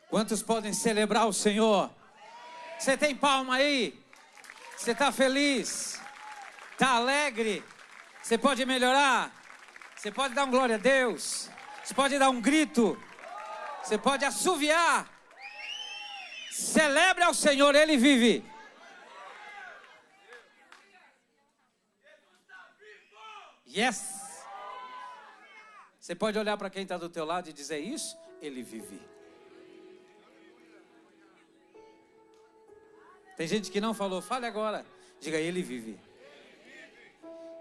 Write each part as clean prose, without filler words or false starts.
Quantos podem celebrar o Senhor? Você tem palma aí? Você está feliz? Está alegre? Você pode melhorar? Você pode dar um glória a Deus? Você pode dar um grito? Você pode assoviar? Celebre ao Senhor, Ele vive. Yes! Você pode olhar para quem está do teu lado e dizer isso? Ele vive. Tem gente que não falou, fale agora. Diga, Ele vive.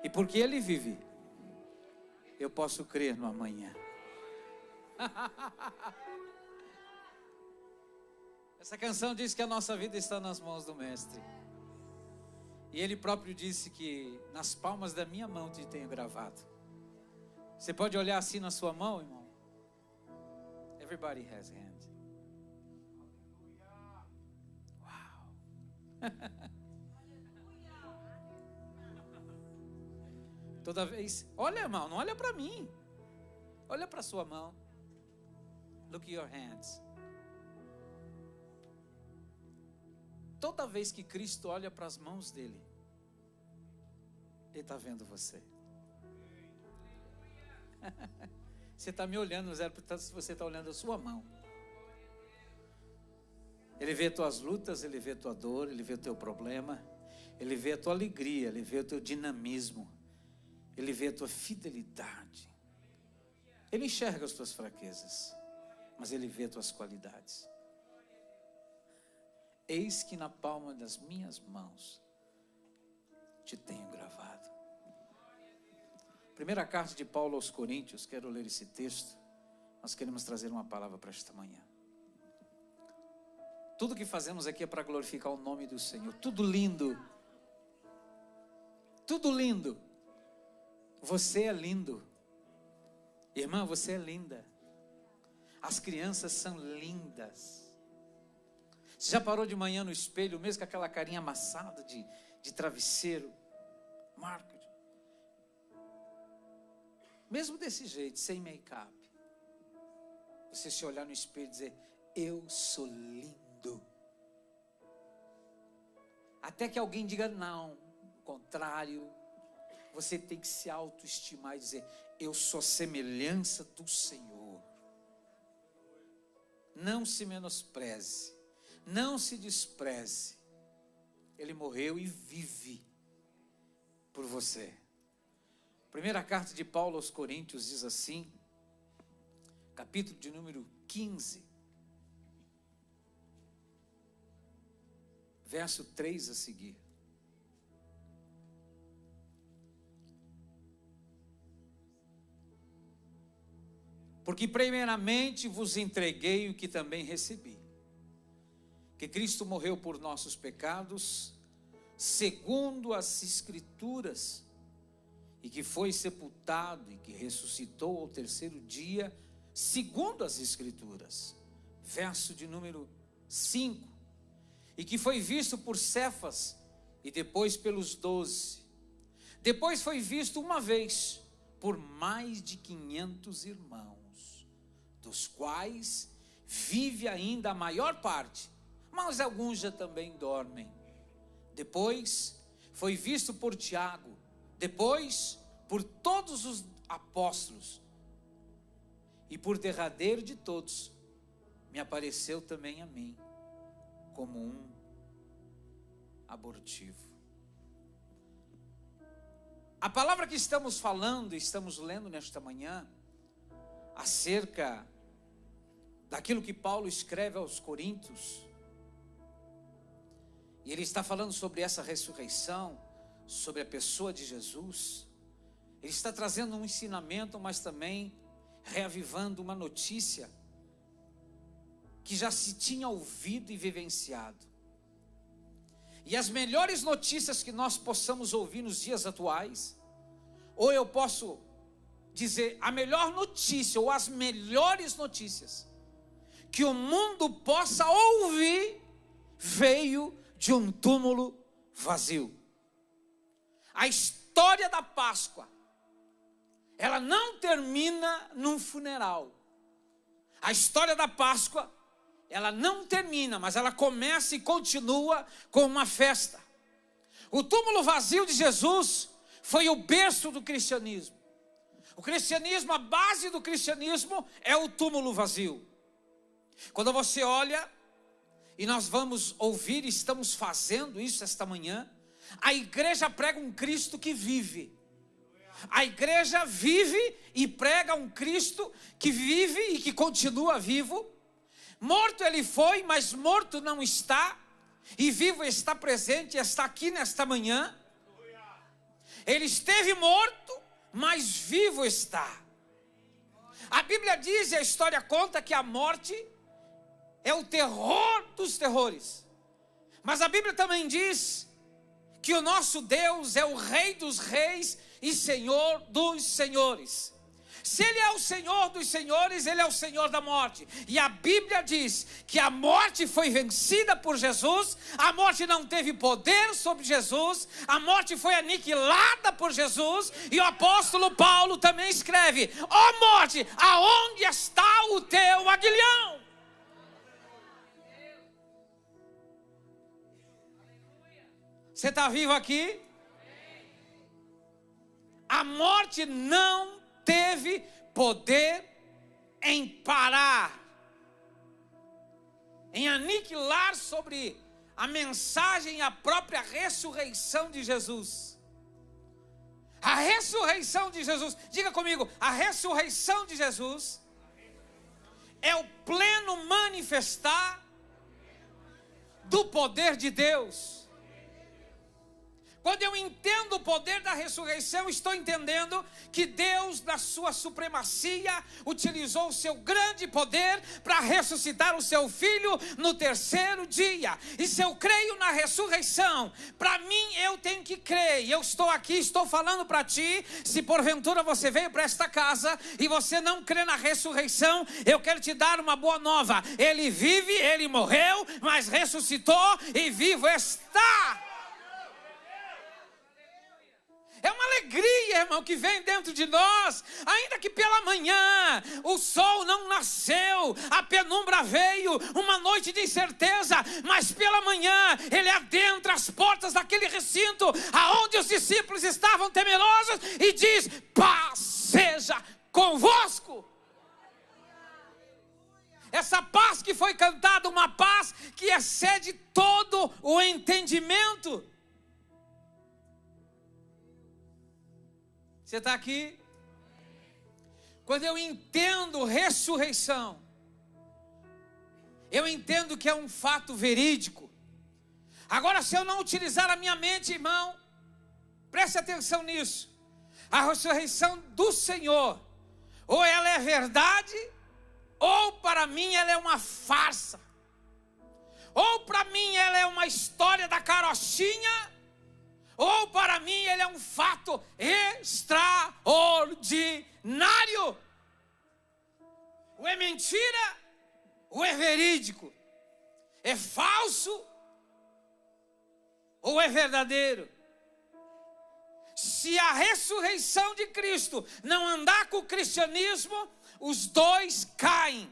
E porque Ele vive, eu posso crer no amanhã. Essa canção diz que a nossa vida está nas mãos do Mestre. E Ele próprio disse que nas palmas da minha mão te tenho gravado. Você pode olhar assim na sua mão, irmão? Everybody has hand. Uau. Toda vez, olha, irmão, não olha para mim. Olha para sua mão. Look at your hands. Toda vez que Cristo olha para as mãos dele, Ele está vendo você. Você está me olhando, mas portanto, se você está olhando a sua mão. Ele vê tuas lutas, Ele vê tua dor, Ele vê o teu problema, Ele vê a tua alegria, Ele vê o teu dinamismo, Ele vê a tua fidelidade. Ele enxerga as tuas fraquezas, mas Ele vê as tuas qualidades. Eis que na palma das minhas mãos te tenho gravado. Primeira carta de Paulo aos Coríntios, quero ler esse texto. Nós queremos trazer uma palavra para esta manhã. Tudo que fazemos aqui é para glorificar o nome do Senhor. Tudo lindo. Tudo lindo. Você é lindo. Irmã, você é linda. As crianças são lindas. Você já parou de manhã no espelho, mesmo com aquela carinha amassada de travesseiro? Marco. Mesmo desse jeito, sem make-up. Você se olhar no espelho e dizer, eu sou lindo. Até que alguém diga não, o contrário. Você tem que se autoestimar e dizer, eu sou a semelhança do Senhor. Não se menospreze. Não se despreze. Ele morreu e vive por você. Primeira carta de Paulo aos Coríntios diz assim, capítulo de número 15, verso 3 a seguir. Porque primeiramente vos entreguei o que também recebi, que Cristo morreu por nossos pecados, segundo as Escrituras, e que foi sepultado e que ressuscitou ao terceiro dia, segundo as Escrituras. Verso de número 5. E que foi visto por Cefas e depois pelos 12. Depois foi visto uma vez por mais de 500 irmãos, dos quais vive ainda a maior parte, mas alguns já também dormem. Depois foi visto por Tiago, depois por todos os apóstolos, e por derradeiro de todos, me apareceu também a mim, como um abortivo. A palavra que estamos falando, estamos lendo nesta manhã, acerca daquilo que Paulo escreve aos Coríntios, e ele está falando sobre essa ressurreição, sobre a pessoa de Jesus. Ele está trazendo um ensinamento, mas também reavivando uma notícia que já se tinha ouvido e vivenciado. E as melhores notícias que nós possamos ouvir nos dias atuais, ou eu posso dizer a melhor notícia, ou as melhores notícias que o mundo possa ouvir, veio de um túmulo vazio. A história da Páscoa, ela não termina num funeral. A história da Páscoa, ela não termina, mas ela começa e continua com uma festa. O túmulo vazio de Jesus foi o berço do cristianismo. O cristianismo, a base do cristianismo é o túmulo vazio. Quando você olha, e nós vamos ouvir, estamos fazendo isso esta manhã, a igreja prega um Cristo que vive. A igreja vive e prega um Cristo que vive e que continua vivo. Morto ele foi, mas morto não está. E vivo está presente, está aqui nesta manhã. Ele esteve morto, mas vivo está. A Bíblia diz, e a história conta, que a morte é o terror dos terrores. Mas a Bíblia também diz que o nosso Deus é o Rei dos reis e Senhor dos senhores. Se Ele é o Senhor dos senhores, Ele é o Senhor da morte. E a Bíblia diz que a morte foi vencida por Jesus. A morte não teve poder sobre Jesus. A morte foi aniquilada por Jesus. E o apóstolo Paulo também escreve: ó morte, aonde está o teu aguilhão? Você está vivo aqui? A morte não teve poder em parar, em aniquilar sobre a mensagem e a própria ressurreição de Jesus. A ressurreição de Jesus, diga comigo, a ressurreição de Jesus é o pleno manifestar do poder de Deus. Quando eu entendo o poder da ressurreição, estou entendendo que Deus, na sua supremacia, utilizou o seu grande poder para ressuscitar o seu Filho no terceiro dia. E se eu creio na ressurreição, para mim eu tenho que crer. E eu estou aqui, estou falando para ti. Se porventura você veio para esta casa e você não crê na ressurreição, eu quero te dar uma boa nova. Ele vive, ele morreu, mas ressuscitou e vivo está. É uma alegria, irmão, que vem dentro de nós. Ainda que pela manhã o sol não nasceu, a penumbra veio, uma noite de incerteza, mas pela manhã ele adentra as portas daquele recinto aonde os discípulos estavam temerosos e diz: paz seja convosco. Essa paz que foi cantada, uma paz que excede todo o entendimento. Você está aqui? Quando eu entendo ressurreição, eu entendo que é um fato verídico. Agora, se eu não utilizar a minha mente, irmão, preste atenção nisso. A ressurreição do Senhor, ou ela é verdade, ou para mim ela é uma farsa. Ou para mim ela é uma história da carochinha, ou para mim ele é um fato extraordinário. Ou é mentira, ou é verídico. É falso, ou é verdadeiro. Se a ressurreição de Cristo não andar com o cristianismo, os dois caem.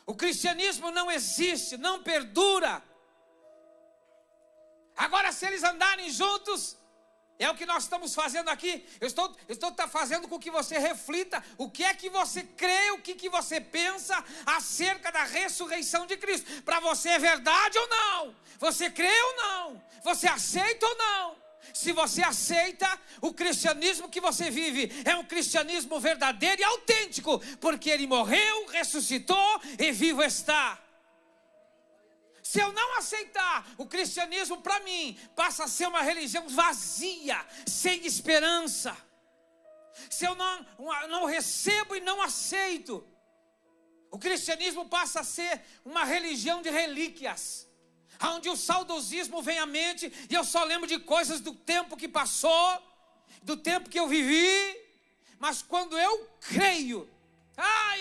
O cristianismo não existe, não perdura. Agora, se eles andarem juntos, é o que nós estamos fazendo aqui. Eu estou fazendo com que você reflita o que é que você crê, o que você pensa acerca da ressurreição de Cristo. Para você é verdade ou não? Você crê ou não? Você aceita ou não? Se você aceita, o cristianismo que você vive é um cristianismo verdadeiro e autêntico, porque ele morreu, ressuscitou e vivo está. Se eu não aceitar, o cristianismo para mim passa a ser uma religião vazia, sem esperança. Se eu não recebo e não aceito, o cristianismo passa a ser uma religião de relíquias, onde o saudosismo vem à mente e eu só lembro de coisas do tempo que passou, do tempo que eu vivi. Mas quando eu creio,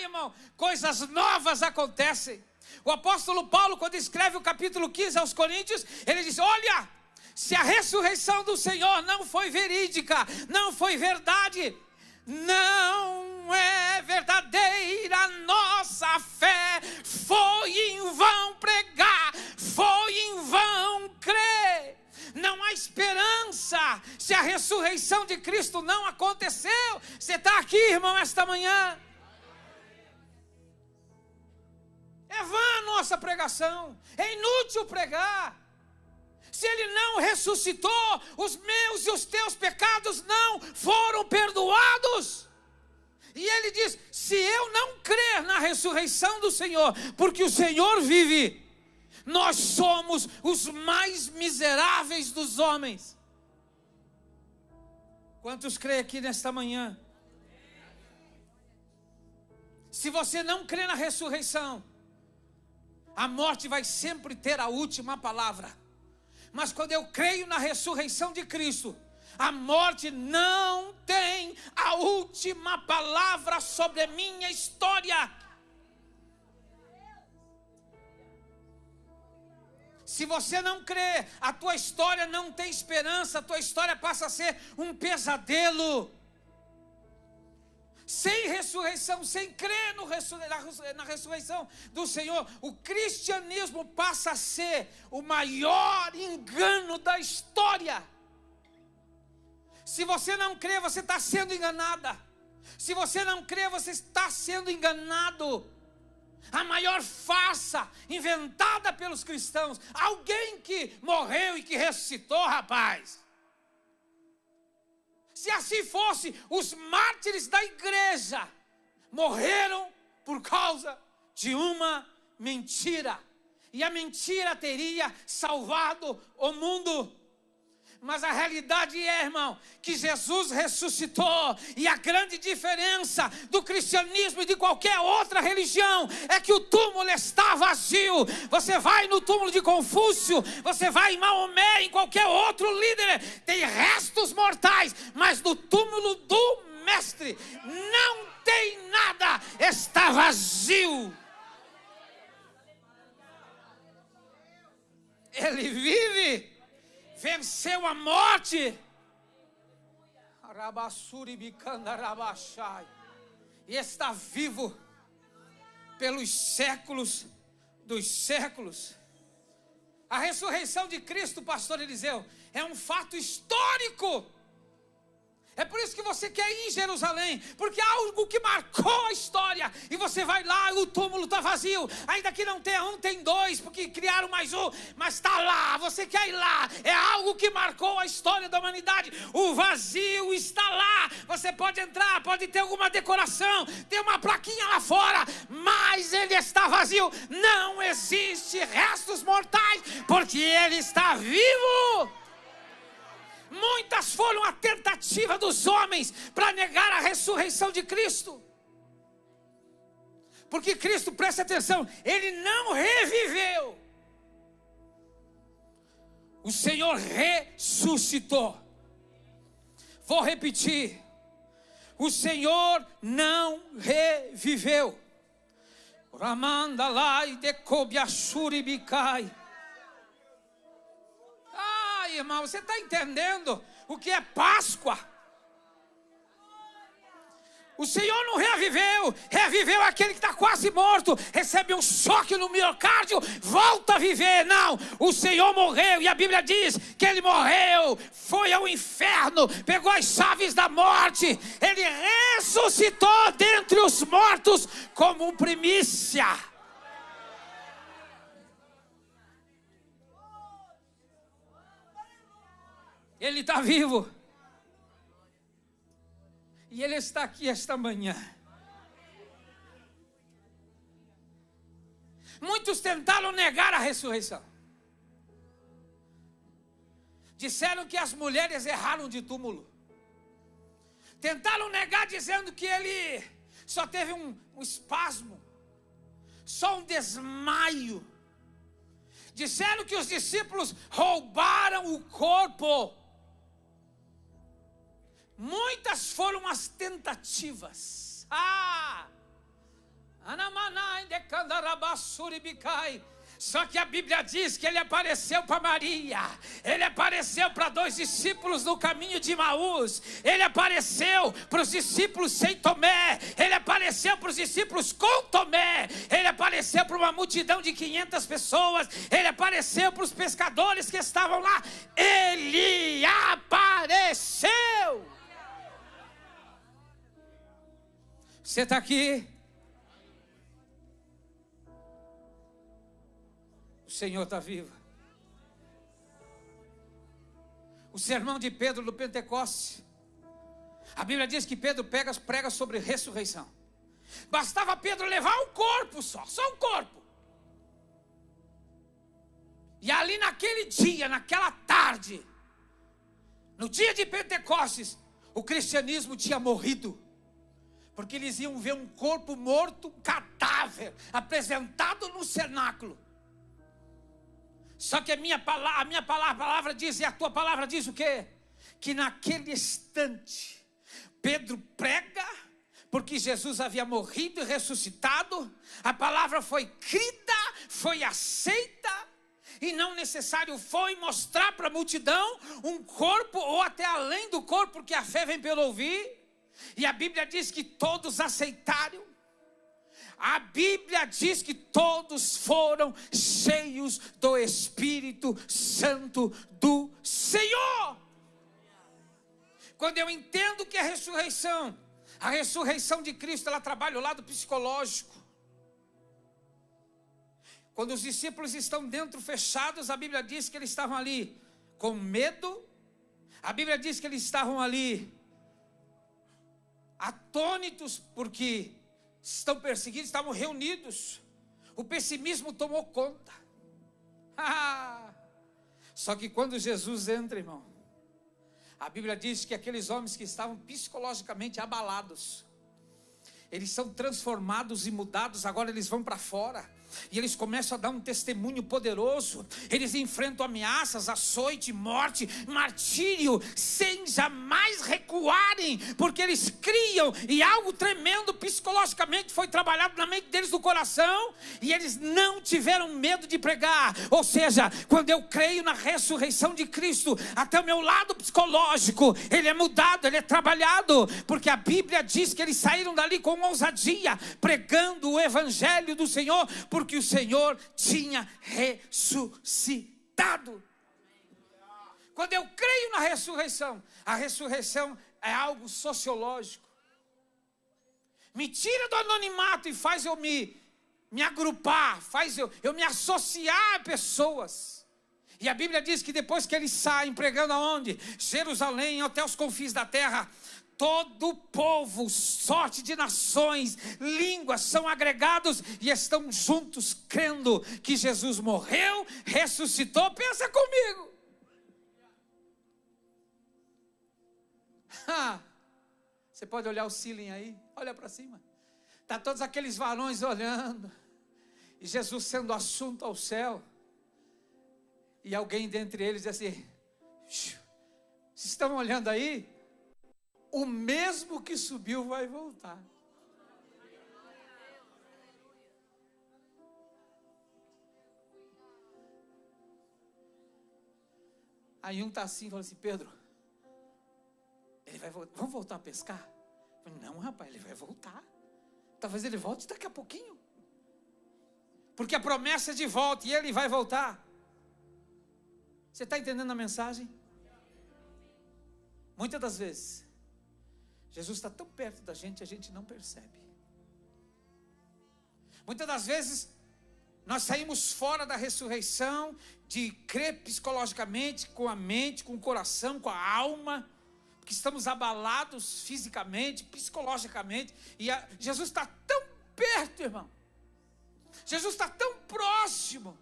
irmão, coisas novas acontecem. O apóstolo Paulo, quando escreve o capítulo 15 aos Coríntios, ele diz: olha, se a ressurreição do Senhor não foi verídica, não foi verdade, não é verdadeira a nossa vossa fé, foi em vão pregar, foi em vão crer. Não há esperança se a ressurreição de Cristo não aconteceu. Você está aqui, irmão, esta manhã. É vã a nossa pregação, é inútil pregar. Se Ele não ressuscitou, os meus e os teus pecados não foram perdoados. E Ele diz, se eu não crer na ressurreição do Senhor, porque o Senhor vive, nós somos os mais miseráveis dos homens. Quantos creem aqui nesta manhã? Se você não crê na ressurreição, a morte vai sempre ter a última palavra. Mas quando eu creio na ressurreição de Cristo, a morte não tem a última palavra sobre a minha história. Se você não crê, a tua história não tem esperança, a tua história passa a ser um pesadelo. Sem ressurreição, sem crer na ressurreição do Senhor, o cristianismo passa a ser o maior engano da história. Se você não crê, você está sendo enganada. Se você não crê, você está sendo enganado. A maior farsa inventada pelos cristãos. Alguém que morreu e que ressuscitou, rapaz. Se assim fosse, os mártires da igreja morreram por causa de uma mentira. E a mentira teria salvado o mundo. Mas a realidade é, irmão, que Jesus ressuscitou. E a grande diferença do cristianismo e de qualquer outra religião é que o túmulo está vazio. Você vai no túmulo de Confúcio, você vai em Maomé, em qualquer outro líder, tem restos mortais. Mas no túmulo do mestre não tem nada, está vazio. Ele vive. Venceu a morte. E está vivo pelos séculos dos séculos. A ressurreição de Cristo, pastor Eliseu, é um fato histórico. É por isso que você quer ir em Jerusalém, porque é algo que marcou a história. E você vai lá e o túmulo está vazio. Ainda que não tenha um, tem dois, porque criaram mais um. Mas está lá, você quer ir lá. É algo que marcou a história da humanidade. O vazio está lá. Você pode entrar, pode ter alguma decoração, tem uma plaquinha lá fora, mas ele está vazio. Não existe restos mortais, porque ele está vivo. Muitas foram a tentativa dos homens para negar a ressurreição de Cristo. Porque Cristo, preste atenção, Ele não reviveu. O Senhor ressuscitou. Vou repetir. O Senhor não reviveu. Ramandalai decobiachuribicai. Irmão, você está entendendo o que é Páscoa? O Senhor não reviveu. Reviveu aquele que está quase morto, recebe um choque no miocárdio, volta a viver. Não, o Senhor morreu. E a Bíblia diz que Ele morreu, foi ao inferno, pegou as chaves da morte. Ele ressuscitou dentre os mortos como um primícia. Ele está vivo. E Ele está aqui esta manhã. Muitos tentaram negar a ressurreição. Disseram que as mulheres erraram de túmulo. Tentaram negar dizendo que Ele só teve um espasmo, só um desmaio. Disseram que os discípulos roubaram o corpo. Muitas foram as tentativas. Só que a Bíblia diz que ele apareceu para Maria, ele apareceu para 2 discípulos no caminho de Emaús, ele apareceu para os discípulos sem Tomé, ele apareceu para os discípulos com Tomé, ele apareceu para uma multidão de 500 pessoas, ele apareceu para os pescadores que estavam lá, ele apareceu. Você está aqui? O Senhor está vivo. O sermão de Pedro do Pentecostes, a Bíblia diz que Pedro prega sobre ressurreição. Bastava Pedro levar um corpo só um corpo. E ali naquele dia, naquela tarde, no dia de Pentecostes, o cristianismo tinha morrido. Porque eles iam ver um corpo morto, um cadáver, apresentado no cenáculo. Só que a minha palavra diz, e a tua palavra diz o quê? Que naquele instante, Pedro prega, porque Jesus havia morrido e ressuscitado, a palavra foi crida, foi aceita, e não necessário foi mostrar para a multidão um corpo, ou até além do corpo, porque a fé vem pelo ouvir, e a Bíblia diz que todos aceitaram. A Bíblia diz que todos foram cheios do Espírito Santo do Senhor. Quando eu entendo que a ressurreição de Cristo, ela trabalha o lado psicológico. Quando os discípulos estão dentro fechados, a Bíblia diz que eles estavam ali com medo. A Bíblia diz que eles estavam ali atônitos, porque estão perseguidos, estavam reunidos. O pessimismo tomou conta. Só que quando Jesus entra, irmão, a Bíblia diz que aqueles homens que estavam psicologicamente abalados, eles são transformados e mudados. Agora eles vão para fora e eles começam a dar um testemunho poderoso. Eles enfrentam ameaças, açoite, morte, martírio, sem jamais recuarem, porque eles criam, e algo tremendo psicologicamente foi trabalhado na mente deles, no coração, e eles não tiveram medo de pregar. Ou seja, quando eu creio na ressurreição de Cristo, até o meu lado psicológico, ele é mudado, ele é trabalhado, porque a Bíblia diz que eles saíram dali com ousadia, pregando o evangelho do Senhor, porque o Senhor tinha ressuscitado. Quando eu creio na ressurreição, a ressurreição é algo sociológico. Me tira do anonimato e faz eu me agrupar, faz eu me associar a pessoas. E a Bíblia diz que depois que eles saem pregando aonde? Jerusalém, até os confins da terra, todo povo, sorte de nações, línguas são agregados e estão juntos crendo que Jesus morreu, ressuscitou. Pensa comigo. Você pode olhar o ceiling aí, olha para cima. Está todos aqueles varões olhando, e Jesus sendo assunto ao céu, e alguém dentre eles diz assim: vocês estão olhando aí? O mesmo que subiu vai voltar. Aí um está assim, fala assim: Pedro, ele vai voltar, vamos voltar a pescar? Eu falei: não, rapaz, ele vai voltar. Talvez ele volte daqui a pouquinho, porque a promessa é de volta e ele vai voltar. Você está entendendo a mensagem? Muitas das vezes Jesus está tão perto da gente, a gente não percebe. Muitas das vezes nós saímos fora da ressurreição, de crer psicologicamente, com a mente, com o coração, com a alma, porque estamos abalados fisicamente, psicologicamente, e Jesus está tão perto, irmão. Jesus está tão próximo,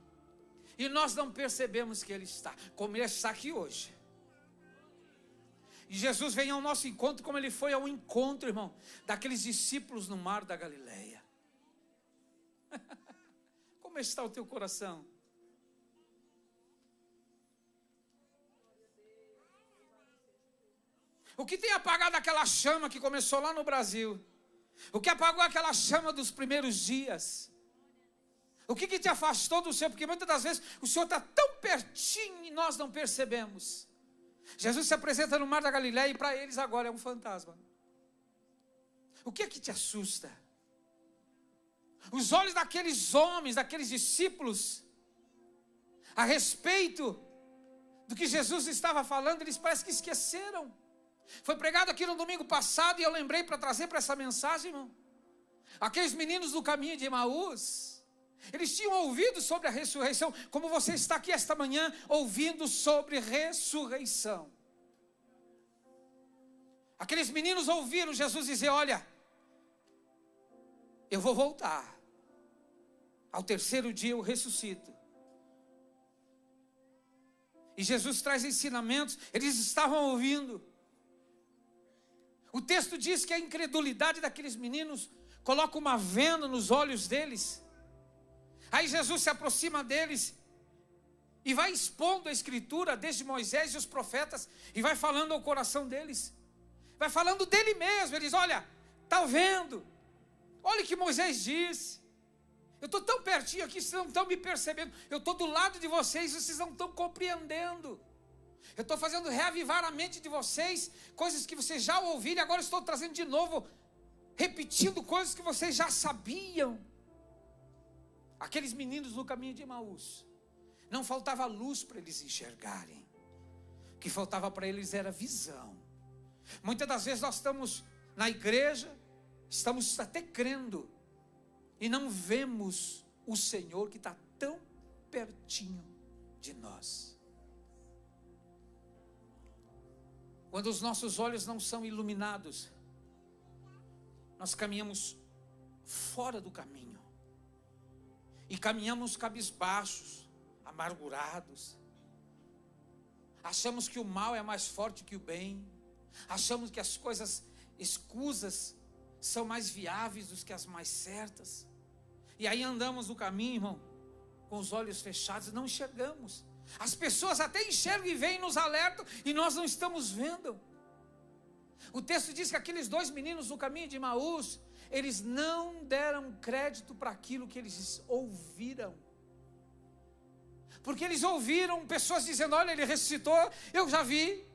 e nós não percebemos que Ele está, como Ele está aqui hoje. E Jesus vem ao nosso encontro, como Ele foi ao encontro, irmão, daqueles discípulos no mar da Galileia. Como está o teu coração? O que tem apagado aquela chama que começou lá no Brasil? O que apagou aquela chama dos primeiros dias? O que te afastou do Senhor? Porque muitas das vezes o Senhor está tão pertinho e nós não percebemos. Jesus se apresenta no mar da Galileia e para eles agora é um fantasma. O que te assusta? Os olhos daqueles homens, daqueles discípulos, a respeito do que Jesus estava falando, eles parecem que esqueceram. Foi pregado aqui no domingo passado e eu lembrei para trazer para essa mensagem, irmão. Aqueles meninos do caminho de Emaús, eles tinham ouvido sobre a ressurreição, como você está aqui esta manhã ouvindo sobre ressurreição. Aqueles meninos ouviram Jesus dizer: olha, eu vou voltar, ao terceiro dia eu ressuscito. E Jesus traz ensinamentos, eles estavam ouvindo. O texto diz que a incredulidade daqueles meninos coloca uma venda nos olhos deles. Aí Jesus se aproxima deles e vai expondo a escritura desde Moisés e os profetas, e vai falando ao coração deles, vai falando dele mesmo. Eles: olha, está vendo? Olha o que Moisés disse. Eu estou tão pertinho aqui, vocês não estão me percebendo. Eu estou do lado de vocês, vocês não estão compreendendo. Eu estou fazendo reavivar a mente de vocês, coisas que vocês já ouviram, agora estou trazendo de novo, repetindo coisas que vocês já sabiam. Aqueles meninos no caminho de Emaús, não faltava luz para eles enxergarem. O que faltava para eles era visão. Muitas das vezes nós estamos na igreja, estamos até crendo, e não vemos o Senhor que está tão pertinho de nós. Quando os nossos olhos não são iluminados, nós caminhamos fora do caminho. E caminhamos cabisbaixos, amargurados. Achamos que o mal é mais forte que o bem. Achamos que as coisas escusas são mais viáveis do que as mais certas. E aí andamos no caminho, irmão, com os olhos fechados e não enxergamos. As pessoas até enxergam e veem, nos alertam, e nós não estamos vendo. O texto diz que aqueles dois meninos no caminho de Emaús, eles não deram crédito para aquilo que eles ouviram. Porque eles ouviram pessoas dizendo: olha, ele ressuscitou, eu já vi.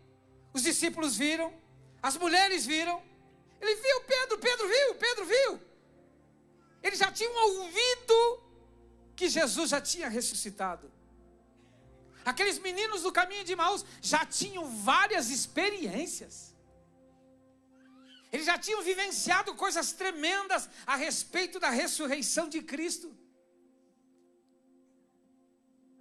Os discípulos viram, as mulheres viram. Ele viu, Pedro viu. Eles já tinham ouvido que Jesus já tinha ressuscitado. Aqueles meninos do caminho de Emaús já tinham várias experiências. Eles já tinham vivenciado coisas tremendas a respeito da ressurreição de Cristo.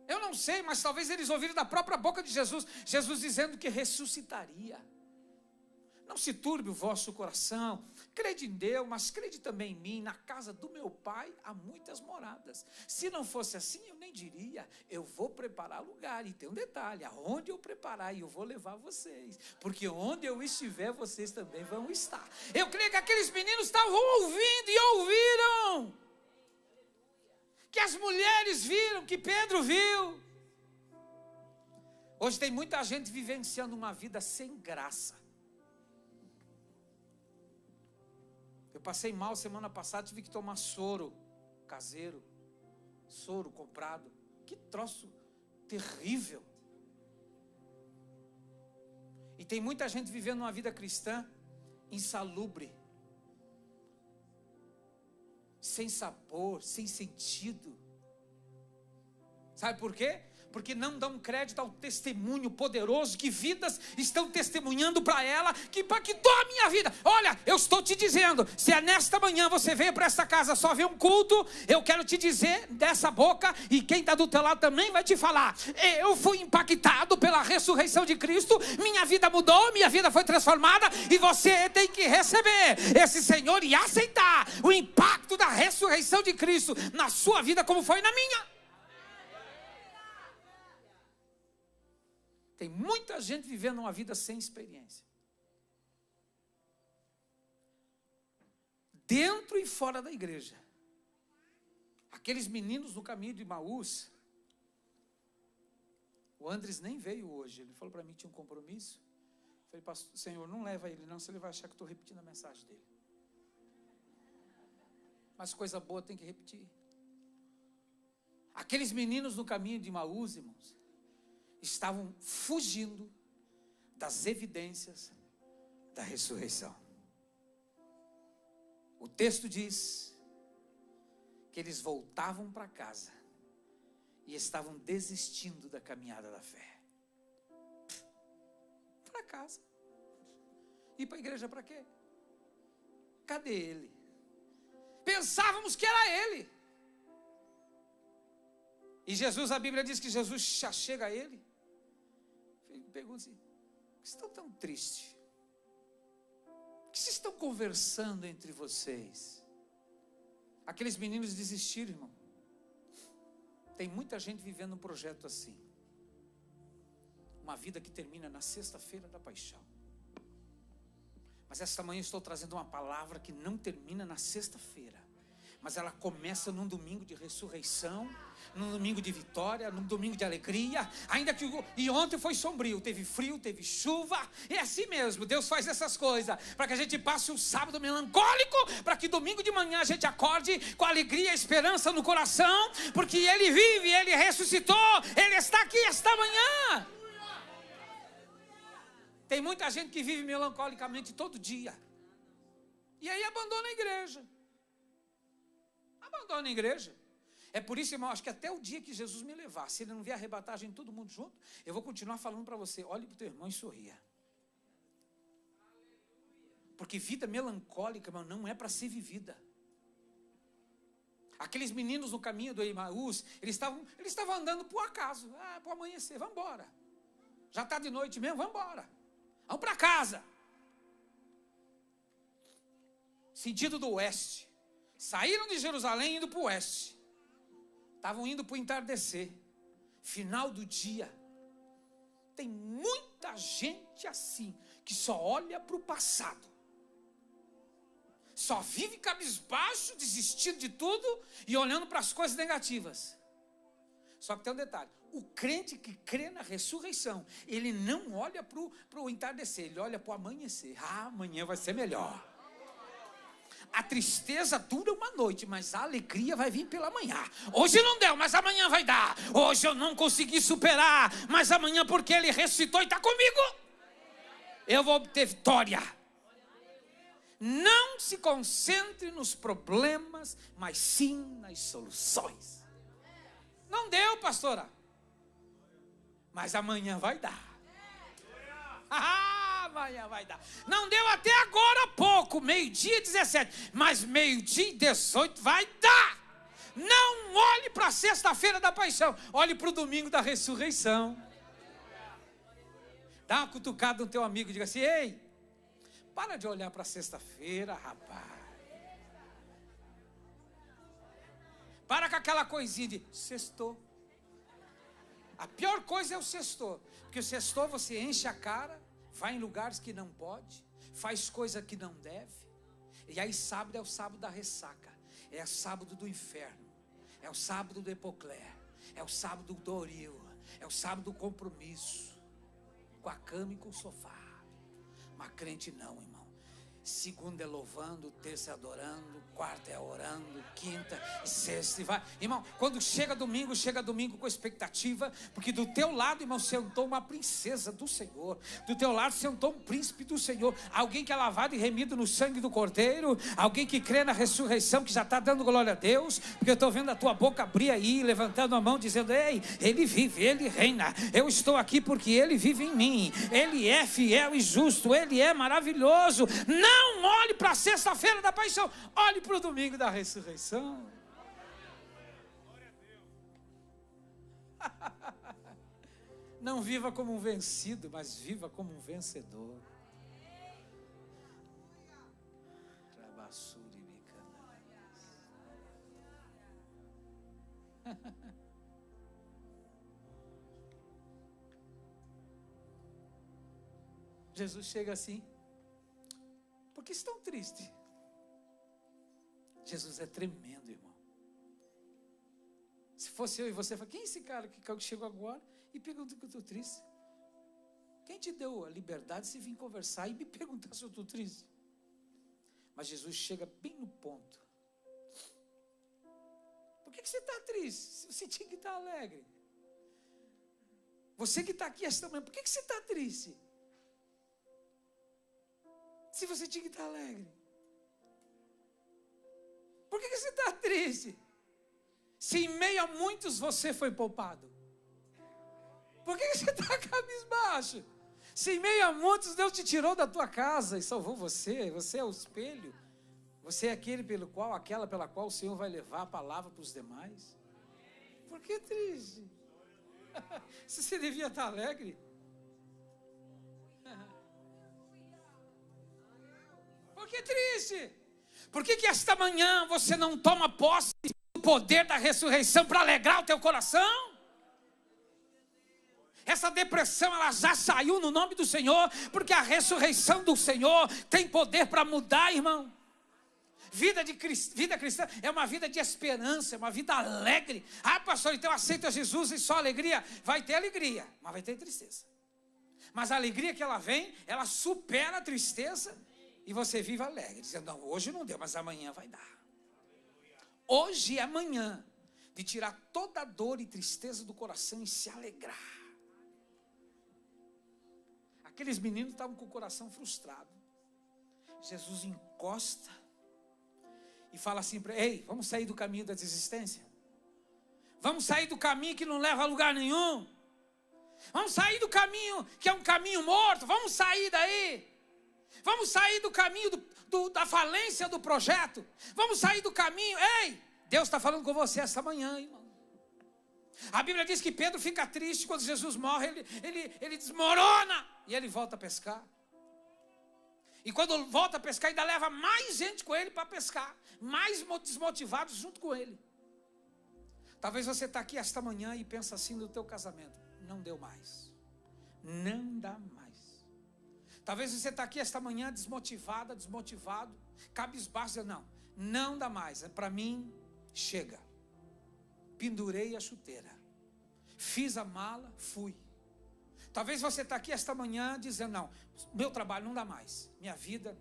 Eu não sei, mas talvez eles ouviram da própria boca de Jesus, Jesus dizendo que ressuscitaria. Não se turbe o vosso coração, crede em Deus, mas crede também em mim. Na casa do meu pai há muitas moradas. Se não fosse assim, eu nem diria: eu vou preparar lugar. E tem um detalhe: aonde eu preparar, eu vou levar vocês, porque onde eu estiver, vocês também vão estar. Eu creio que aqueles meninos estavam ouvindo e ouviram, que as mulheres viram, que Pedro viu. Hoje tem muita gente vivenciando uma vida sem graça. Eu passei mal semana passada, tive que tomar soro caseiro, soro comprado. Que troço terrível. E tem muita gente vivendo uma vida cristã insalubre, sem sabor, sem sentido. Sabe por quê? Porque não dão crédito ao testemunho poderoso que vidas estão testemunhando para ela, que impactou a minha vida. Olha, eu estou te dizendo, se é nesta manhã você veio para esta casa só ver um culto, eu quero te dizer dessa boca, e quem está do teu lado também vai te falar: eu fui impactado pela ressurreição de Cristo, minha vida mudou, minha vida foi transformada, e você tem que receber esse Senhor e aceitar o impacto da ressurreição de Cristo na sua vida, como foi na minha. Tem muita gente vivendo uma vida sem experiência. Dentro e fora da igreja. Aqueles meninos no caminho de Emaús. O Andres nem veio hoje. Ele falou para mim que tinha um compromisso. Eu falei: pastor, Senhor, não leva ele não, senão ele vai achar que estou repetindo a mensagem dele. Mas coisa boa tem que repetir. Aqueles meninos no caminho de Emaús, irmãos, estavam fugindo das evidências da ressurreição. O texto diz que eles voltavam para casa e estavam desistindo da caminhada da fé. Para casa. Ir para a igreja para quê? Cadê ele? Pensávamos que era ele. E Jesus, a Bíblia diz que Jesus já chega a ele. Pergunta assim: por que estão tão tristes? O que vocês estão conversando entre vocês? Aqueles meninos desistiram, irmão. Tem muita gente vivendo um projeto assim. Uma vida que termina na sexta-feira da paixão. Mas esta manhã eu estou trazendo uma palavra que não termina na sexta-feira, mas ela começa num domingo de ressurreição, num domingo de vitória, num domingo de alegria. Ainda que e ontem foi sombrio, teve frio, teve chuva. É assim mesmo, Deus faz essas coisas para que a gente passe um sábado melancólico, para que domingo de manhã a gente acorde com alegria e esperança no coração, porque Ele vive, Ele ressuscitou, Ele está aqui esta manhã. Tem muita gente que vive melancolicamente todo dia, e aí abandona a igreja. Abandona a igreja. É por isso, irmão, acho que até o dia que Jesus me levar, se Ele não vier arrebatar a gente todo mundo junto, eu vou continuar falando para você: olhe para o teu irmão e sorria. Porque vida melancólica, irmão, não é para ser vivida. Aqueles meninos no caminho do Emaús, eles estavam andando por acaso, para o amanhecer, vamos embora. Já está de noite mesmo, vamos embora. Vamos para casa. Sentido do oeste. Saíram de Jerusalém indo para o oeste. Estavam indo para o entardecer. Final do dia. Tem muita gente assim, que só olha para o passado. Só vive cabisbaixo, desistindo de tudo e olhando para as coisas negativas. Só que tem um detalhe: o crente que crê na ressurreição, ele não olha para o entardecer, ele olha para o amanhecer. Amanhã vai ser melhor. A tristeza dura uma noite, mas a alegria vai vir pela manhã. Hoje não deu, mas amanhã vai dar. Hoje eu não consegui superar, mas amanhã, porque Ele ressuscitou e está comigo, eu vou obter vitória. Não se concentre nos problemas, mas sim nas soluções. Não deu, pastora, mas amanhã vai dar. Amanhã vai dar. Não deu até agora há pouco, meio-dia 17, mas meio-dia 18 vai dar. Não olhe para a sexta-feira da paixão, olhe para o domingo da ressurreição. Dá uma cutucada no teu amigo e diga assim: ei, para de olhar para a sexta-feira, rapaz. Para com aquela coisinha de sextou. A pior coisa é o sextou, porque o sextou você enche a cara, vai em lugares que não pode, faz coisa que não deve, e aí sábado é o sábado da ressaca, é o sábado do inferno, é o sábado do epoclé, é o sábado do oril, é o sábado do compromisso, com a cama e com o sofá. Mas crente não, irmão. Segunda é louvando, terça é adorando, quarta é orando, quinta e sexta e vai. Irmão, quando chega domingo com expectativa, porque do teu lado, irmão, sentou uma princesa do Senhor, do teu lado sentou um príncipe do Senhor, alguém que é lavado e remido no sangue do Cordeiro, alguém que crê na ressurreição, que já está dando glória a Deus, porque eu estou vendo a tua boca abrir aí, levantando a mão, dizendo: ei, Ele vive, Ele reina, eu estou aqui porque Ele vive em mim, Ele é fiel e justo, Ele é maravilhoso. Não olhe para a sexta-feira da paixão, olhe para o domingo da ressurreição. Não viva como um vencido, mas viva como um vencedor. Jesus chega assim: por que estão tristes? Jesus é tremendo, irmão. Se fosse eu e você, quem é esse cara que chegou agora e pergunta que eu estou triste? Quem te deu a liberdade de se vir conversar e me perguntar se eu estou triste? Mas Jesus chega bem no ponto. Por Por que você está triste? Se você tinha que estar alegre. Você que está aqui esta manhã, por que você está triste? Se você tinha que estar alegre. Por que você está triste? Se em meio a muitos você foi poupado. Por que você está cabisbaixo? Se em meio a muitos Deus te tirou da tua casa e salvou você. Você é o espelho. Você é aquele aquela pela qual o Senhor vai levar a palavra para os demais. Por que triste? Se você devia estar alegre. Por que triste? Por que esta manhã você não toma posse do poder da ressurreição para alegrar o teu coração? Essa depressão, ela já saiu no nome do Senhor, porque a ressurreição do Senhor tem poder para mudar, irmão. Vida cristã é uma vida de esperança, é uma vida alegre. Ah, pastor, então aceita Jesus e só alegria? Vai ter alegria, mas vai ter tristeza. Mas a alegria que ela vem, ela supera a tristeza e você vive alegre, dizendo, não, hoje não deu, mas amanhã vai dar. Hoje é amanhã de tirar toda a dor e tristeza do coração e se alegrar. Aqueles meninos estavam com o coração frustrado. Jesus encosta e fala assim para ele, ei, vamos sair do caminho da desistência? Vamos sair do caminho que não leva a lugar nenhum? Vamos sair do caminho que é um caminho morto? Vamos sair daí? Vamos sair do caminho da falência do projeto? Vamos sair do caminho? Ei, Deus está falando com você esta manhã, irmão. A Bíblia diz que Pedro fica triste quando Jesus morre, ele desmorona e ele volta a pescar. E quando volta a pescar, ainda leva mais gente com ele para pescar, mais desmotivados junto com ele. Talvez você está aqui esta manhã e pensa assim no teu casamento, não deu mais, não dá mais. Talvez você está aqui esta manhã desmotivado, cabisbaixo, não dá mais, para mim chega. Pendurei a chuteira, fiz a mala, fui. Talvez você está aqui esta manhã dizendo, não, meu trabalho não dá mais, minha vida,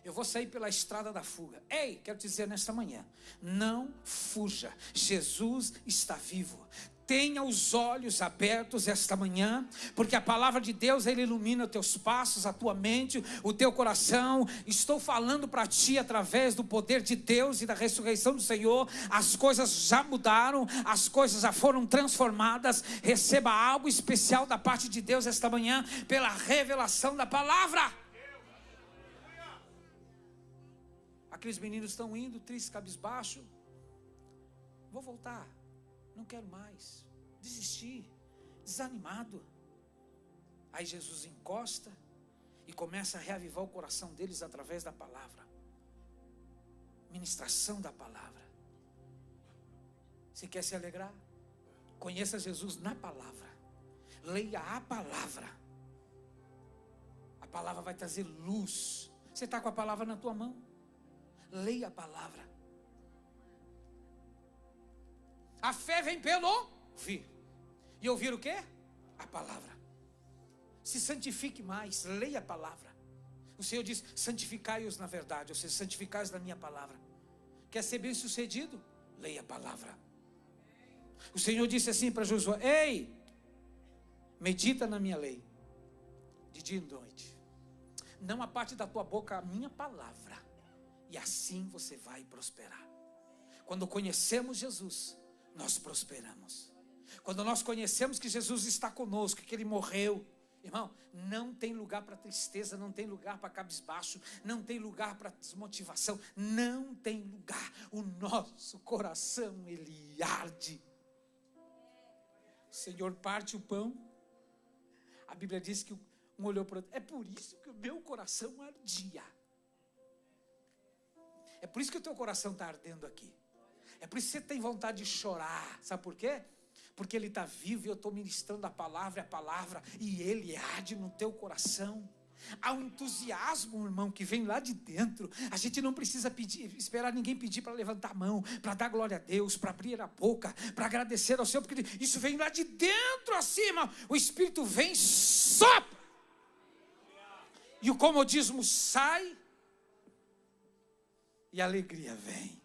eu vou sair pela estrada da fuga. Ei, quero te dizer nesta manhã, não fuja, Jesus está vivo. Tenha os olhos abertos esta manhã, porque a palavra de Deus, Ele ilumina os teus passos, a tua mente, o teu coração. Estou falando para ti através do poder de Deus e da ressurreição do Senhor. As coisas já mudaram, as coisas já foram transformadas. Receba algo especial da parte de Deus esta manhã, pela revelação da palavra. Aqueles meninos estão indo, tristes, cabisbaixo. Vou voltar. Não quero mais, desisti, desanimado. Aí Jesus encosta e começa a reavivar o coração deles através da palavra, ministração da palavra. Se quer se alegrar, conheça Jesus na palavra, leia a palavra vai trazer luz. Você está com a palavra na tua mão? Leia a palavra. A fé vem pelo ouvir. E ouvir o quê? A palavra. Se santifique mais, leia a palavra. O Senhor diz, santificai-os na verdade, ou seja, santificai-os na minha palavra. Quer ser bem sucedido? Leia a palavra. O Senhor disse assim para Josué, ei, medita na minha lei, de dia e de noite. Não aparte da tua boca a minha palavra, e assim você vai prosperar. Quando conhecemos Jesus, nós prosperamos. Quando nós conhecemos que Jesus está conosco, que Ele morreu, irmão, não tem lugar para tristeza, não tem lugar para cabisbaixo, não tem lugar para desmotivação, não tem lugar. O nosso coração, ele arde. O Senhor parte o pão. A Bíblia diz que um olhou para o outro. É por isso que o meu coração ardia. É por isso que o teu coração está ardendo aqui. É por isso que você tem vontade de chorar. Sabe por quê? Porque Ele está vivo e eu estou ministrando a palavra, e Ele arde no teu coração. Há um entusiasmo, irmão, que vem lá de dentro. A gente não precisa esperar ninguém pedir para levantar a mão, para dar glória a Deus, para abrir a boca, para agradecer ao Senhor, porque isso vem lá de dentro acima. O Espírito vem, sopra, e o comodismo sai, e a alegria vem.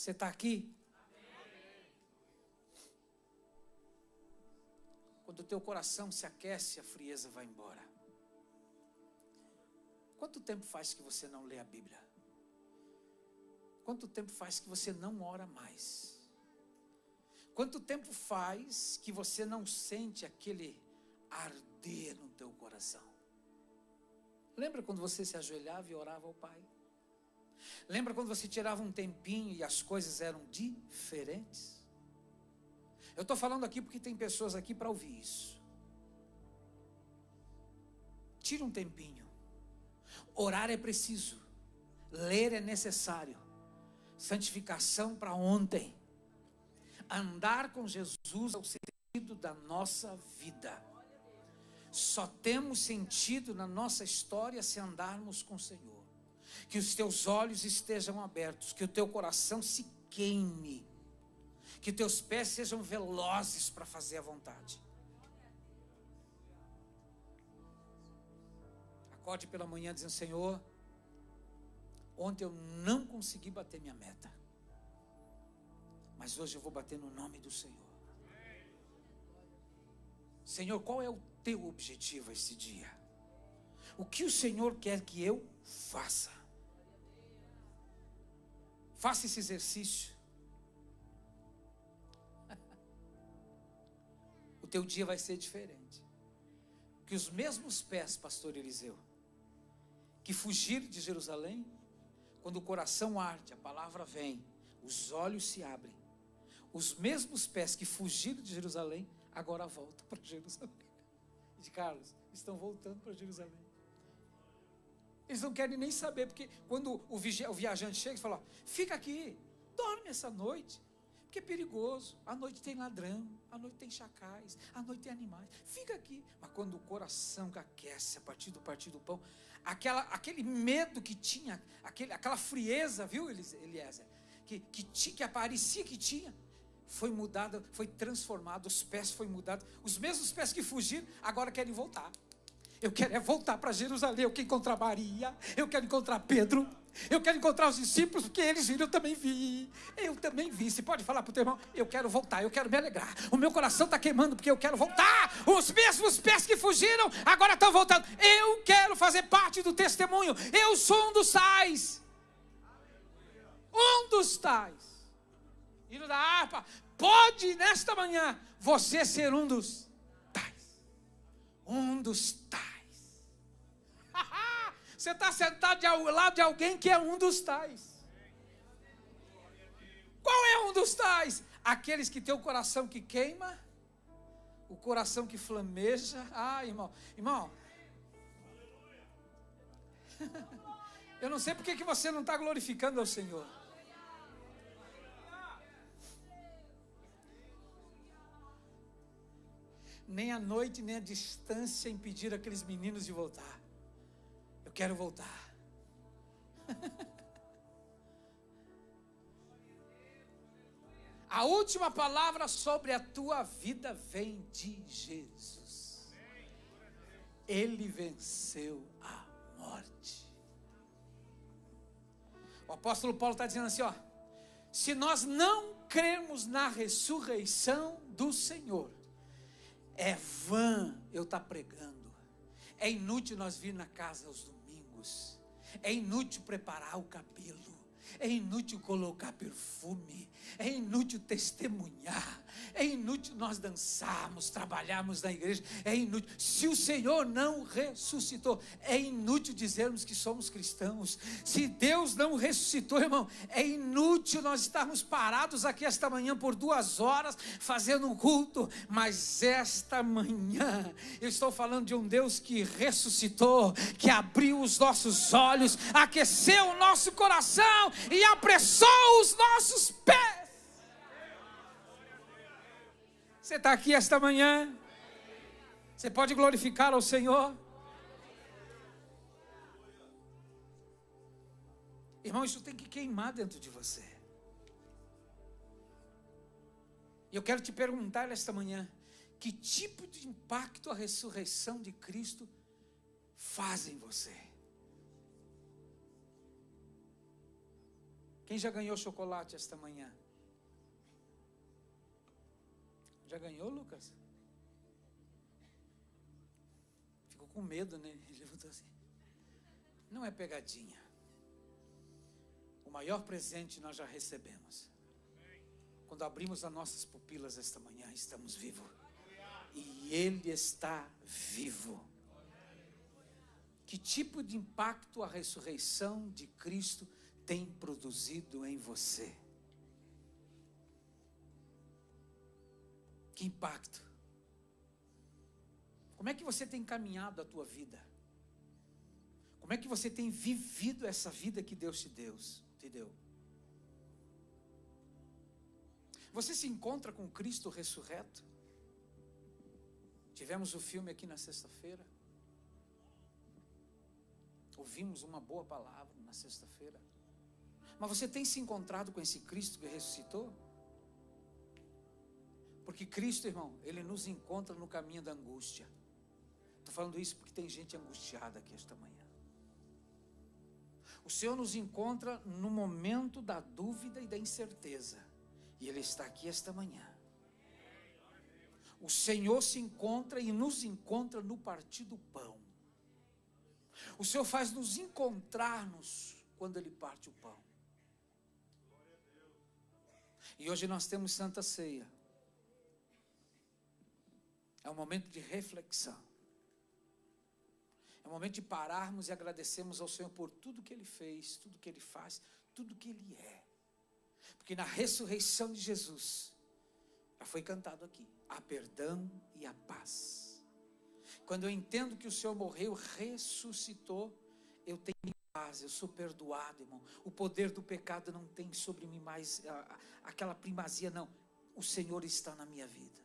Você está aqui? Quando o teu coração se aquece, a frieza vai embora. Quanto tempo faz que você não lê a Bíblia? Quanto tempo faz que você não ora mais? Quanto tempo faz que você não sente aquele arder no teu coração? Lembra quando você se ajoelhava e orava ao Pai? Lembra quando você tirava um tempinho e as coisas eram diferentes? Eu estou falando aqui porque tem pessoas aqui para ouvir isso. Tira um tempinho. Orar é preciso. Ler é necessário. Santificação para ontem. Andar com Jesus é o sentido da nossa vida. Só temos sentido na nossa história se andarmos com o Senhor. Que os teus olhos estejam abertos, que o teu coração se queime, que teus pés sejam velozes para fazer a vontade. Acorde pela manhã dizendo: Senhor, ontem eu não consegui bater minha meta, mas hoje eu vou bater no nome do Senhor. Senhor, qual é o teu objetivo esse dia? O que o Senhor quer que eu faça? Faça esse exercício. O teu dia vai ser diferente. Que os mesmos pés, pastor Eliseu, que fugiram de Jerusalém, quando o coração arde, a palavra vem, os olhos se abrem. Os mesmos pés que fugiram de Jerusalém, agora voltam para Jerusalém. De Carlos, estão voltando para Jerusalém. Eles não querem nem saber, porque quando o viajante chega e fala: ó, fica aqui, dorme essa noite, porque é perigoso, à noite tem ladrão, à noite tem chacais, à noite tem animais, fica aqui. Mas quando o coração aquece a partir do pão, aquele medo que tinha, aquela frieza, viu, Eliezer, que parecia que tinha, foi mudada, foi transformada, os pés foram mudados, os mesmos pés que fugiram, agora querem voltar. Eu quero voltar para Jerusalém, eu quero encontrar Maria, eu quero encontrar Pedro, eu quero encontrar os discípulos, porque eles viram, eu também vi. Você pode falar para o teu irmão: eu quero voltar, eu quero me alegrar, o meu coração está queimando, porque eu quero voltar. Os mesmos pés que fugiram, agora estão voltando. Eu quero fazer parte do testemunho, eu sou um dos tais. Um dos tais. Hino da harpa, pode nesta manhã você ser um dos tais. Um dos tais. Você está sentado ao lado de alguém que é um dos tais. Qual é um dos tais? Aqueles que tem o coração que queima, o coração que flameja. Ah, irmão, eu não sei porque que você não está glorificando ao Senhor. Nem a noite, nem a distância impediram aqueles meninos de voltar. Eu quero voltar. A última palavra sobre a tua vida vem de Jesus. Ele venceu a morte. O apóstolo Paulo está dizendo assim, ó: se nós não crermos na ressurreição do Senhor, é vã eu estar pregando. É inútil nós vir na casa aos domingos. É inútil preparar o cabelo. É inútil colocar perfume. É inútil testemunhar. É inútil nós dançarmos, trabalharmos na igreja. É inútil. Se o Senhor não ressuscitou, é inútil dizermos que somos cristãos. Se Deus não ressuscitou, irmão, é inútil nós estarmos parados aqui esta manhã por 2 horas fazendo um culto. Mas esta manhã eu estou falando de um Deus que ressuscitou, que abriu os nossos olhos, aqueceu o nosso coração e apressou os nossos pés. Você está aqui esta manhã? Você pode glorificar ao Senhor? Irmão, isso tem que queimar dentro de você. E eu quero te perguntar nesta manhã: que tipo de impacto a ressurreição de Cristo faz em você? Quem já ganhou chocolate esta manhã? Já ganhou, Lucas? Ficou com medo, né? Ele levantou assim. Não é pegadinha. O maior presente nós já recebemos. Quando abrimos as nossas pupilas esta manhã, estamos vivos. E Ele está vivo. Que tipo de impacto a ressurreição de Cristo tem produzido em você? Que impacto? Como é que você tem caminhado a tua vida? Como é que você tem vivido essa vida que Deus te deu? Você se encontra com Cristo ressurreto? Tivemos o filme aqui na sexta-feira. Ouvimos uma boa palavra na sexta-feira. Mas você tem se encontrado com esse Cristo que ressuscitou? Porque Cristo, irmão, Ele nos encontra no caminho da angústia. Estou falando isso porque tem gente angustiada aqui esta manhã. O Senhor nos encontra no momento da dúvida e da incerteza. E Ele está aqui esta manhã. O Senhor se encontra e nos encontra no partir do pão. O Senhor faz nos encontrarmos quando Ele parte o pão. E hoje nós temos Santa Ceia. É um momento de reflexão. É um momento de pararmos e agradecermos ao Senhor por tudo que Ele fez, tudo que Ele faz, tudo que Ele é. Porque na ressurreição de Jesus, já foi cantado aqui, há perdão e a paz. Quando eu entendo que o Senhor morreu, ressuscitou, eu tenho paz, eu sou perdoado, irmão. O poder do pecado não tem sobre mim mais aquela primazia, não. O Senhor está na minha vida.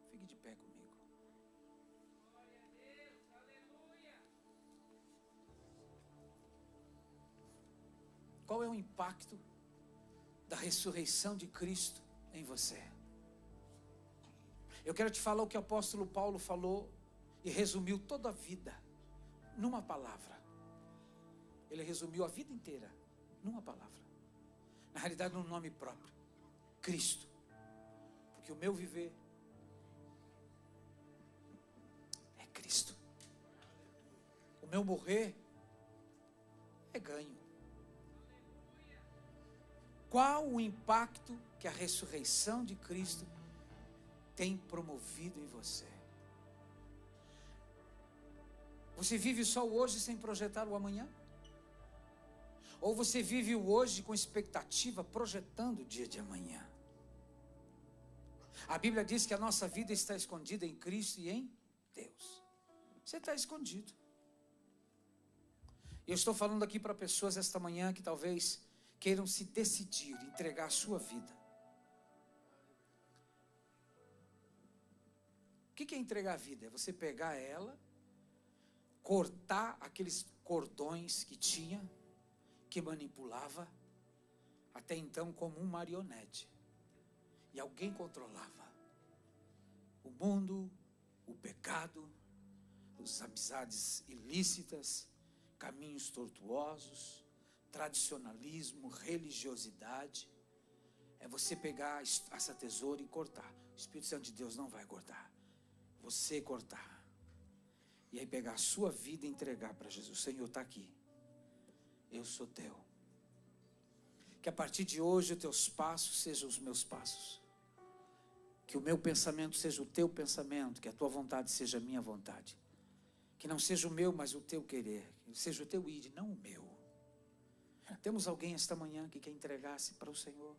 Fique de pé comigo. Qual é o impacto da ressurreição de Cristo em você? Eu quero te falar o que o apóstolo Paulo falou e resumiu toda a vida numa palavra. Ele resumiu a vida inteira numa palavra. Na realidade, num nome próprio: Cristo. Porque o meu viver é Cristo. O meu morrer é ganho. Qual o impacto que a ressurreição de Cristo tem promovido em você? Você vive só o hoje sem projetar o amanhã? Ou você vive o hoje com expectativa, projetando o dia de amanhã? A Bíblia diz que a nossa vida está escondida em Cristo e em Deus. Você está escondido. Eu estou falando aqui para pessoas esta manhã que talvez queiram se decidir, entregar a sua vida. O que é entregar a vida? É você pegar ela, cortar aqueles cordões que tinha, que manipulava, até então como um marionete. E alguém controlava. O mundo, o pecado, as amizades ilícitas, caminhos tortuosos, tradicionalismo, religiosidade. É você pegar essa tesoura e cortar. O Espírito Santo de Deus não vai cortar. Você cortar. E aí pegar a sua vida e entregar para Jesus. Senhor, está aqui. Eu sou teu. Que a partir de hoje os teus passos sejam os meus passos. Que o meu pensamento seja o teu pensamento. Que a tua vontade seja a minha vontade. Que não seja o meu, mas o teu querer. Que seja o teu ir, não o meu. Temos alguém esta manhã que quer entregar-se para o Senhor?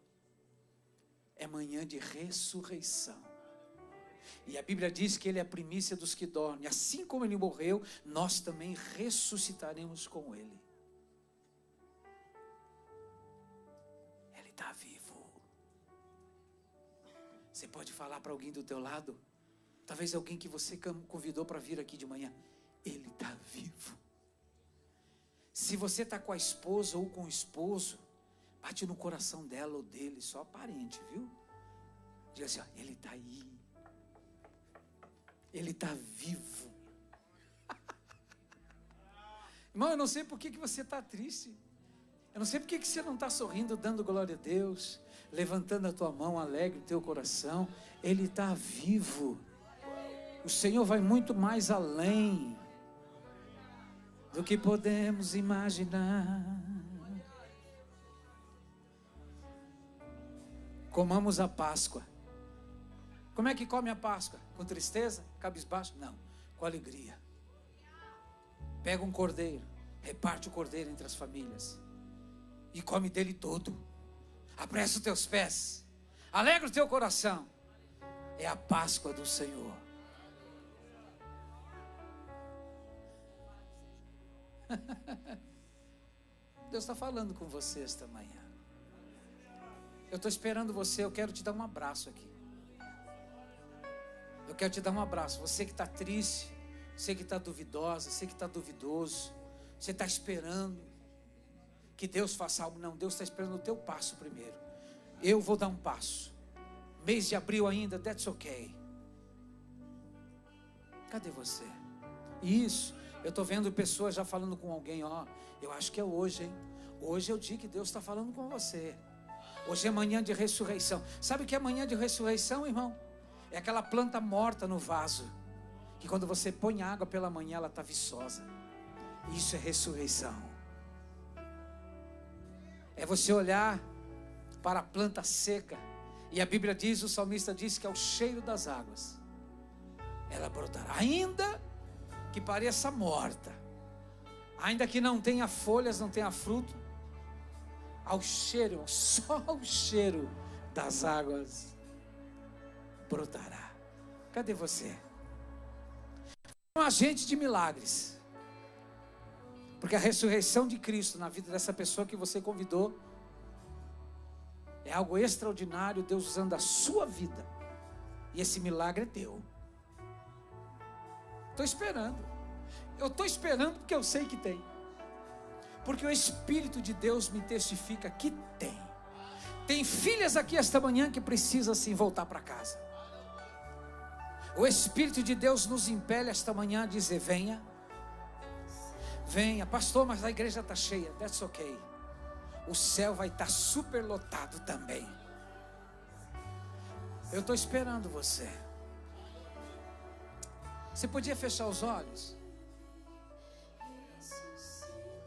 É manhã de ressurreição. E a Bíblia diz que Ele é a primícia dos que dormem. Assim como Ele morreu, nós também ressuscitaremos com Ele. Ele está vivo. Você pode falar para alguém do teu lado? Talvez alguém que você convidou para vir aqui de manhã. Ele está vivo. Se você está com a esposa ou com o esposo, bate no coração dela ou dele, só aparente, viu? Diga assim, ó, ele está aí. Ele está vivo. Irmão, eu não sei por que você está triste. Eu não sei por que você não está sorrindo, dando glória a Deus, levantando a tua mão, alegre o teu coração. Ele está vivo. O Senhor vai muito mais além do que podemos imaginar. Comamos a Páscoa. Como é que come a Páscoa? Com tristeza? Cabisbaixo? Não, com alegria. Pega um cordeiro, reparte o cordeiro entre as famílias e come dele todo. Apressa os teus pés, alegra o teu coração. É a Páscoa do Senhor. Deus está falando com você esta manhã. Eu estou esperando você. Eu quero te dar um abraço aqui. Eu quero te dar um abraço. Você que está triste, você que está duvidosa, você que está duvidoso, você está esperando que Deus faça algo. Não, Deus está esperando o teu passo primeiro. Eu vou dar um passo. Mês de abril ainda, that's okay. Cadê você? Isso, eu estou vendo pessoas já falando com alguém, ó, eu acho que é hoje, hein? Hoje é o dia que Deus está falando com você. Hoje é manhã de ressurreição. Sabe o que é manhã de ressurreição, irmão? É aquela planta morta no vaso, que quando você põe água pela manhã, ela está viçosa. Isso é ressurreição. É você olhar para a planta seca, e a Bíblia diz, o salmista diz que é o cheiro das águas. Ela brotará, ainda que pareça morta, ainda que não tenha folhas, não tenha fruto, ao cheiro, só o cheiro das águas brotará. Cadê você? Um agente de milagres, porque a ressurreição de Cristo na vida dessa pessoa que você convidou é algo extraordinário. Deus usando a sua vida, e esse milagre é teu. Estou esperando. Eu estou esperando porque eu sei que tem. Porque o Espírito de Deus me testifica que tem. Tem filhas aqui esta manhã que precisam sim voltar para casa. O Espírito de Deus nos impele esta manhã a dizer: venha. Venha, pastor, mas a igreja está cheia. That's okay. O céu vai estar super lotado também. Eu estou esperando você. Você podia fechar os olhos?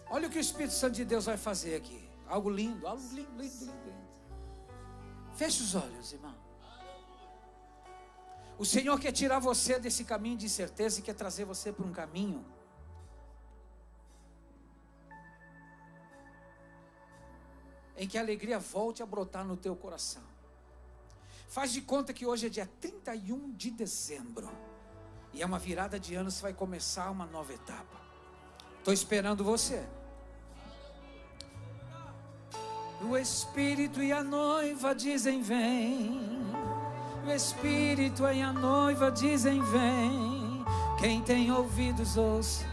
Olha o que o Espírito Santo de Deus vai fazer aqui. Algo lindo, algo lindo, lindo, lindo, lindo. Feche os olhos, irmão. O Senhor quer tirar você desse caminho de incerteza e quer trazer você para um caminho em que a alegria volte a brotar no teu coração. Faz de conta que hoje é dia 31 de dezembro. E é uma virada de ano, você vai começar uma nova etapa. Estou esperando você. O Espírito e a noiva dizem vem. O Espírito e a noiva dizem vem. Quem tem ouvidos ouça.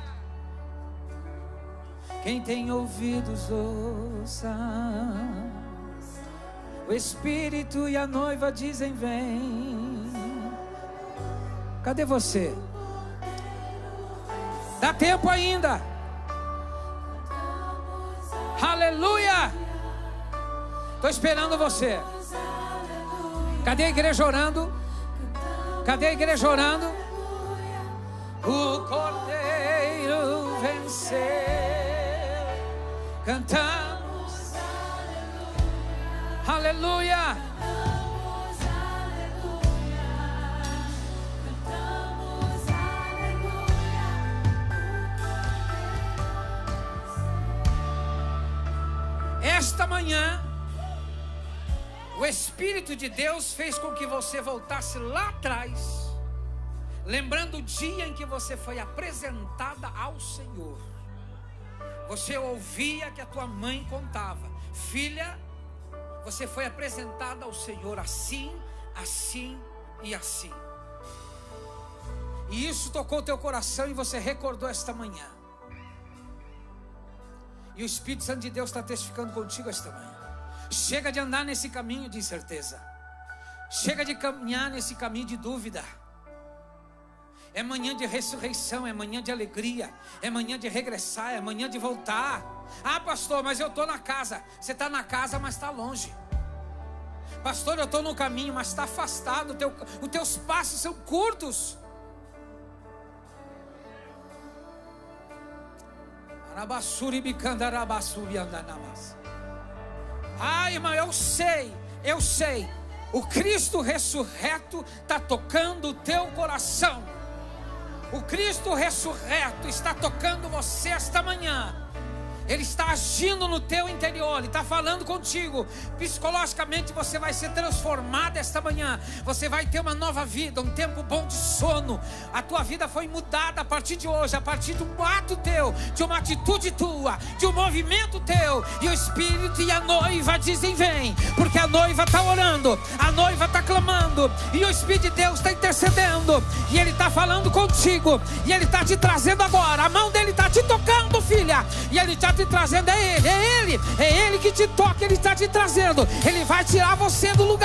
Quem tem ouvidos ouça. O Espírito e a noiva dizem vem. Cadê você? Dá tempo ainda. Aleluia. Estou esperando você. Cadê a igreja orando? Cadê a igreja orando? O Cordeiro venceu. Cantamos aleluia. Esta manhã, o Espírito de Deus fez com que você voltasse lá atrás, lembrando o dia em que você foi apresentada ao Senhor. Você ouvia que a tua mãe contava: filha, você foi apresentada ao Senhor assim, assim e assim. E isso tocou o teu coração e você recordou esta manhã. E o Espírito Santo de Deus está testificando contigo esta manhã. Chega de andar nesse caminho de incerteza. Chega de caminhar nesse caminho de dúvida. É manhã de ressurreição, é manhã de alegria, é manhã de regressar, é manhã de voltar. Ah, pastor, mas eu estou na casa. Você está na casa, mas está longe. Pastor, eu estou no caminho, mas está afastado. Os teus passos são curtos. Ah, irmão, eu sei. O Cristo ressurreto está tocando o teu coração. O Cristo ressurreto está tocando você esta manhã. Ele está agindo no teu interior, Ele está falando contigo. Psicologicamente você vai ser transformado esta manhã. Você vai ter uma nova vida, um tempo bom de sono. A tua vida foi mudada a partir de hoje, a partir de um ato teu, de uma atitude tua, de um movimento teu. E o Espírito e a noiva dizem vem, porque a noiva está orando, a noiva está clamando, e o Espírito de Deus está intercedendo, e Ele está falando contigo, e Ele está te trazendo agora. A mão dEle está te tocando, filha, e Ele está te trazendo. É Ele que te toca, Ele está te trazendo. Ele vai tirar você do lugar.